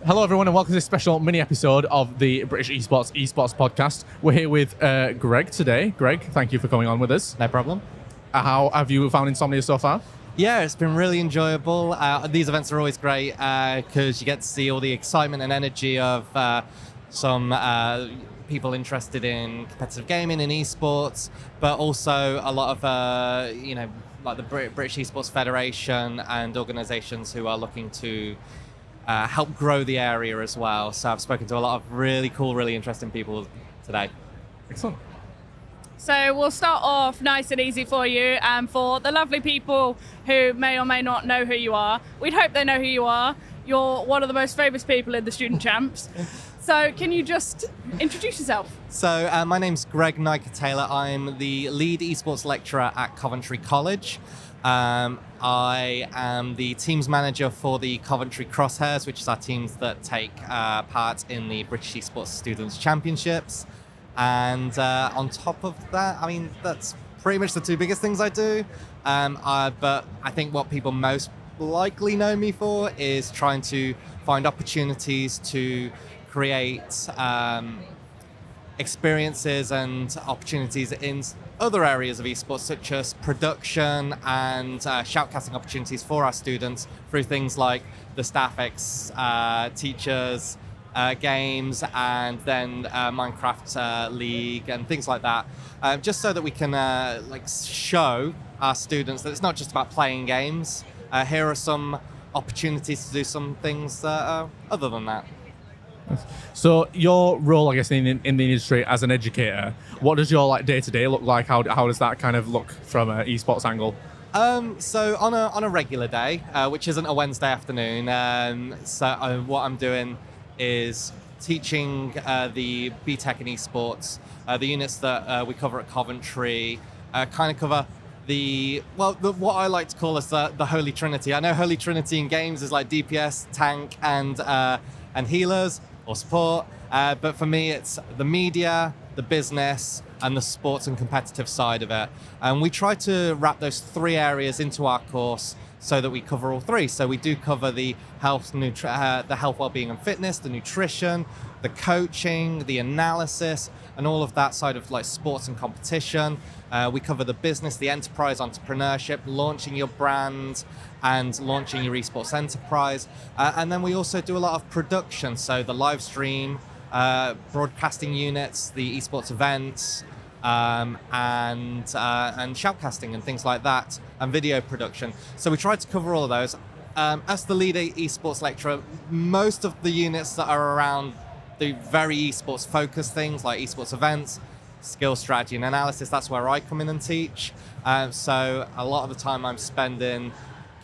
Hello everyone and welcome to this special mini episode of the British Esports podcast. We're here with Greg today. Greg, thank you for coming on with us. No problem. How have you found Insomnia so far? Yeah, it's been really enjoyable. These events are always great because you get to see all the excitement and energy of some people interested in competitive gaming and esports, but also a lot of like the British Esports Federation and organisations who are looking to help grow the area as well. So I've spoken to a lot of really cool, really interesting people today. Excellent. So we'll start off nice and easy for you, and for the lovely people who may or may not know who you are, we'd hope they know who you are. You're one of the most famous people in the student champs. So can you just introduce yourself? So my name's Greg Nyker-Taylor. I'm the lead esports lecturer at Coventry College. I am the teams manager for the Coventry Crosshairs, which is our teams that take part in the British Esports Students' Championships. And on top of that, I mean, that's pretty much the two biggest things I do. But I think what people most likely know me for is trying to find opportunities to create experiences and opportunities in other areas of esports, such as production and shoutcasting opportunities for our students through things like the Staffex teachers, games, and then Minecraft League and things like that, just so that we can show our students that it's not just about playing games. Here are some opportunities to do some things other than that. So your role, I guess, in the industry as an educator, what does your day-to-day look like? How does that kind of look from an esports angle? So on a regular day, which isn't a Wednesday afternoon, what I'm doing is teaching the BTEC and esports, the units that we cover at Coventry, kind of cover what I like to call as the Holy Trinity. I know Holy Trinity in games is like DPS, tank, and healers or support, but for me it's the media, the business, and the sports and competitive side of it. And we try to wrap those three areas into our course so that we cover all three. So we do cover the health, well-being and fitness, the nutrition, the coaching, the analysis, and all of that side of like sports and competition. We cover the business, the enterprise, entrepreneurship, launching your brand and launching your esports enterprise. And then we also do a lot of production. So the live stream, broadcasting units, the esports events, and shoutcasting and things like that, and video production. So we try to cover all of those. As the lead esports lecturer, most of the units that are around the very esports focused things like esports events, skill strategy and analysis, that's where I come in and teach. So a lot of the time I'm spending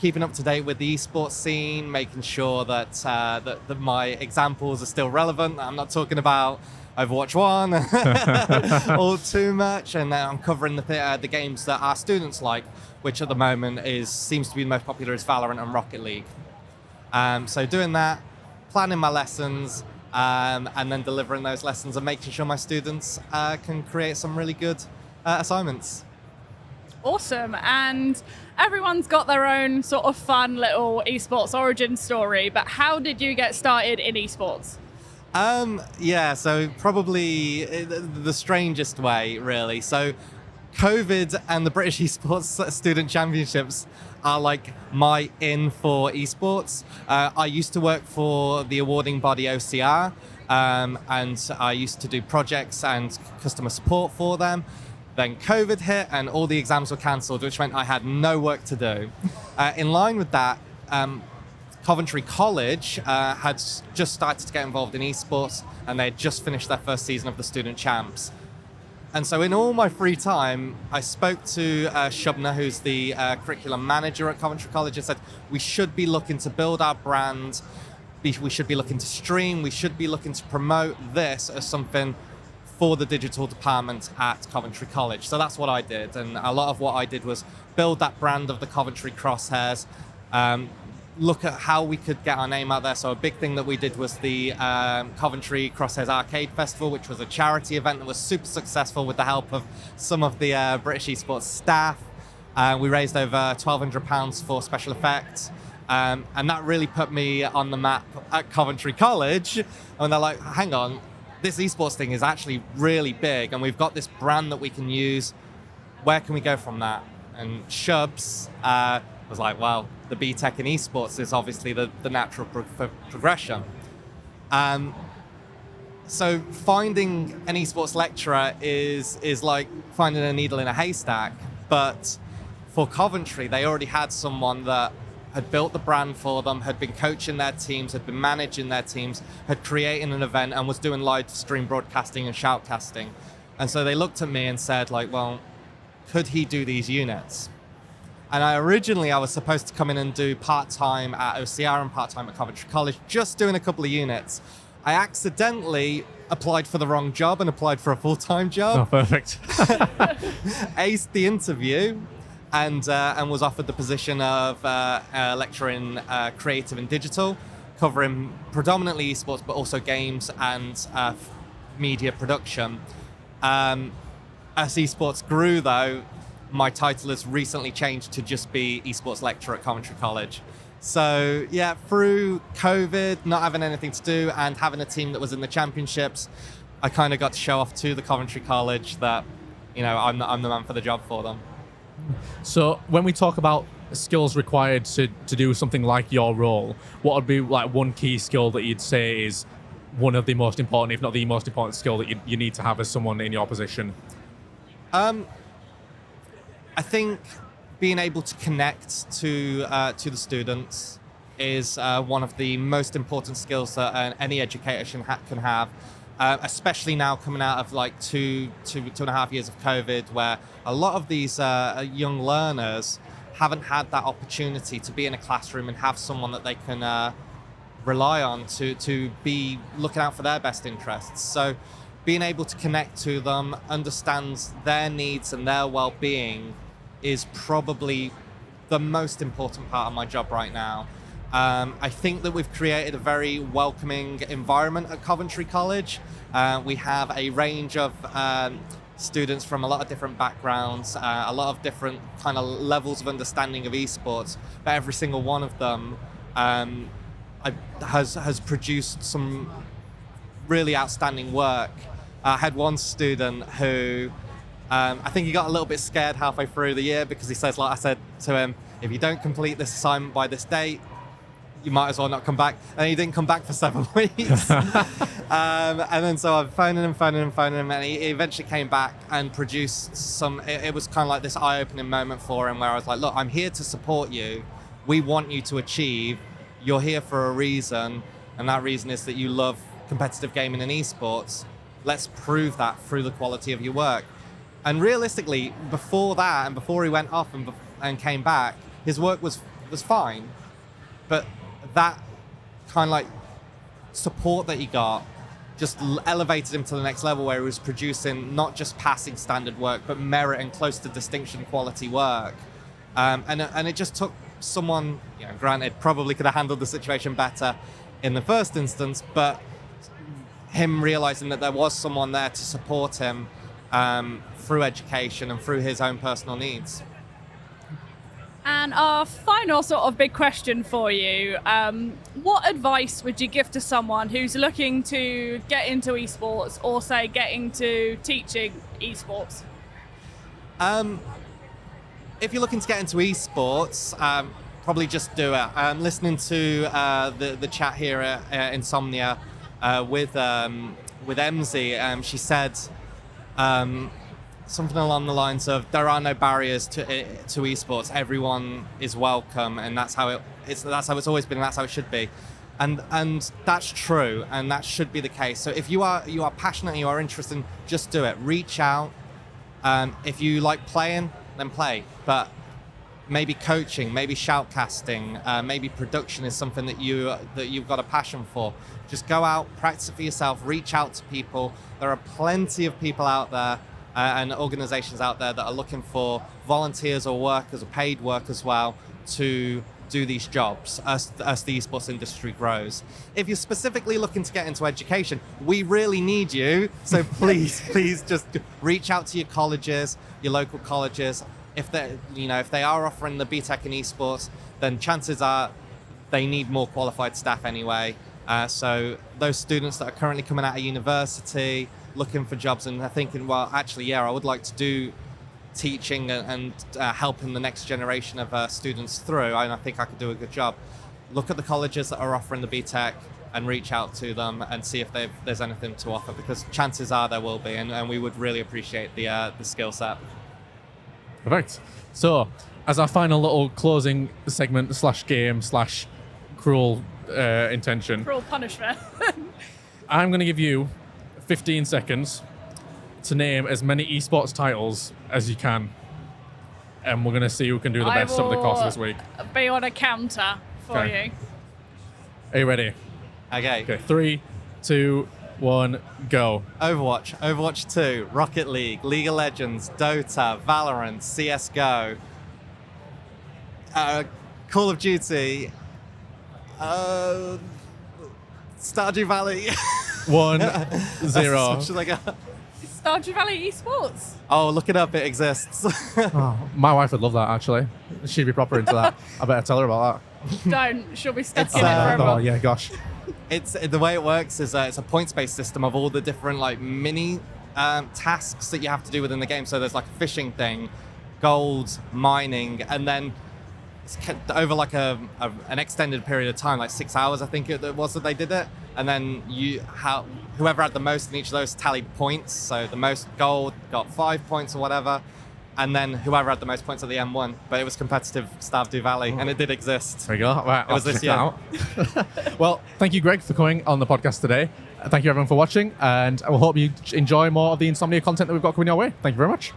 keeping up to date with the esports scene, making sure that my examples are still relevant. I'm not talking about Overwatch 1 all too much, and I'm covering the games that our students like, which at the moment seems to be the most popular is Valorant and Rocket League. So doing that, planning my lessons, and then delivering those lessons and making sure my students can create some really good assignments. Awesome. And everyone's got their own sort of fun little esports origin story, but how did you get started in esports? So probably the strangest way, really. So COVID and the British Esports Student Championships are like my in for esports. I used to work for the awarding body OCR, and I used to do projects and customer support for them. Then COVID hit and all the exams were cancelled, which meant I had no work to do. In line with that, Coventry College had just started to get involved in esports, and they had just finished their first season of the Student Champs. And so in all my free time, I spoke to Shubna, who's the curriculum manager at Coventry College, and said, we should be looking to build our brand, we should be looking to stream, we should be looking to promote this as something for the digital department at Coventry College. So that's what I did, and a lot of what I did was build that brand of the Coventry Crosshairs, look at how we could get our name out there. So a big thing that we did was the Coventry Crosshairs Arcade Festival, which was a charity event that was super successful with the help of some of the British Esports staff. We raised over £1,200 for special effects. And that really put me on the map at Coventry College. And they're like, hang on, this esports thing is actually really big, and we've got this brand that we can use. Where can we go from that? And Shubs was like, well, the BTEC in esports is obviously the natural progression. So finding an esports lecturer is like finding a needle in a haystack. But for Coventry, they already had someone that had built the brand for them, had been coaching their teams, had been managing their teams, had created an event, and was doing live stream broadcasting and shoutcasting. And so they looked at me and said, like, well, could he do these units? And I was supposed to come in and do part-time at OCR and part-time at Coventry College, just doing a couple of units. I accidentally applied for the wrong job and applied for a full-time job. Oh, perfect. Aced the interview and was offered the position of lecturer in creative and digital, covering predominantly esports, but also games and media production. As esports grew, though, my title has recently changed to just be esports lecturer at Coventry College. So yeah, through COVID, not having anything to do and having a team that was in the championships, I kind of got to show off to the Coventry College that, I'm the man for the job for them. So when we talk about skills required to do something like your role, what would be like one key skill that you'd say is one of the most important, if not the most important skill that you need to have as someone in your position? I think being able to connect to the students is one of the most important skills that any educator can have, especially now coming out of like two and a half years of COVID, where a lot of these young learners haven't had that opportunity to be in a classroom and have someone that they can rely on to be looking out for their best interests. So being able to connect to them, understand their needs and their well-being is probably the most important part of my job right now. I think that we've created a very welcoming environment at Coventry College. We have a range of students from a lot of different backgrounds, a lot of different kind of levels of understanding of esports, but every single one of them has produced some really outstanding work. I had one student who I think he got a little bit scared halfway through the year because he says, like I said to him, if you don't complete this assignment by this date, you might as well not come back. And he didn't come back for 7 weeks. And then so I'm phoning him, and he eventually came back and produced some, it was kind of like this eye-opening moment for him where I was like, look, I'm here to support you. We want you to achieve. You're here for a reason, and that reason is that you love competitive gaming and esports. Let's prove that through the quality of your work. And realistically, before that, and before he went off and came back, his work was fine. But that kind of like support that he got just elevated him to the next level, where he was producing not just passing standard work, but merit and close to distinction quality work. And it just took someone, granted, probably could have handled the situation better in the first instance, but him realizing that there was someone there to support him through education and through his own personal needs. And our final sort of big question for you, what advice would you give to someone who's looking to get into esports, or say get into teaching esports? If you're looking to get into esports, probably just do it. Listening to the chat here at Insomnia with Emzy, she said something along the lines of, there are no barriers to esports. Everyone is welcome, and that's how it's always been, and that's how it should be. And that's true, and that should be the case. So if you are passionate and you are interested, just do it. Reach out. If you like playing, then play. But maybe coaching, maybe shoutcasting, maybe production is something that you've got a passion for. Just go out, practice it for yourself, reach out to people. There are plenty of people out there and organizations out there that are looking for volunteers or workers, or paid work as well, to do these jobs as the esports industry grows. If you're specifically looking to get into education, we really need you. So please just reach out to your colleges, your local colleges. If they are offering the BTEC in esports, then chances are they need more qualified staff anyway. So those students that are currently coming out of university, looking for jobs and are thinking, well, actually, yeah, I would like to do teaching and helping the next generation of students through, and I think I could do a good job. Look at the colleges that are offering the BTEC and reach out to them and see if there's anything to offer, because chances are there will be, and we would really appreciate the skill set. Perfect. So, as our final little closing segment / game / cruel intention, Cruel punishment. I'm going to give you 15 seconds to name as many esports titles as you can, and we're going to see who can do the best over the course of this week. Be on a counter for you. Are you ready? Okay. 3, 2, 1, go. Overwatch 2, Rocket League, League of Legends, Dota, Valorant, CSGO, Call of Duty, Stardew Valley. 1, 0. What should I go? Stardew Valley Esports. Oh, look it up, it exists. Oh, my wife would love that, actually. She'd be proper into that. I better tell her about that. Don't. She'll be stuck It's, in it forever. Oh, yeah, gosh. It's the way it works is it's a points-based system of all the different like mini tasks that you have to do within the game. So there's like a fishing thing, gold, mining, and then it's over like an extended period of time, like 6 hours, I think it was that they did it. And then whoever had the most in each of those tallied points. So the most gold got 5 points or whatever. And then whoever had the most points at the end won. But it was competitive Stardew Valley, and it did exist. There you go. Right, It was this check year. that out. Well, thank you, Greg, for coming on the podcast today. Thank you, everyone, for watching, and I will hope you enjoy more of the Insomnia content that we've got coming your way. Thank you very much.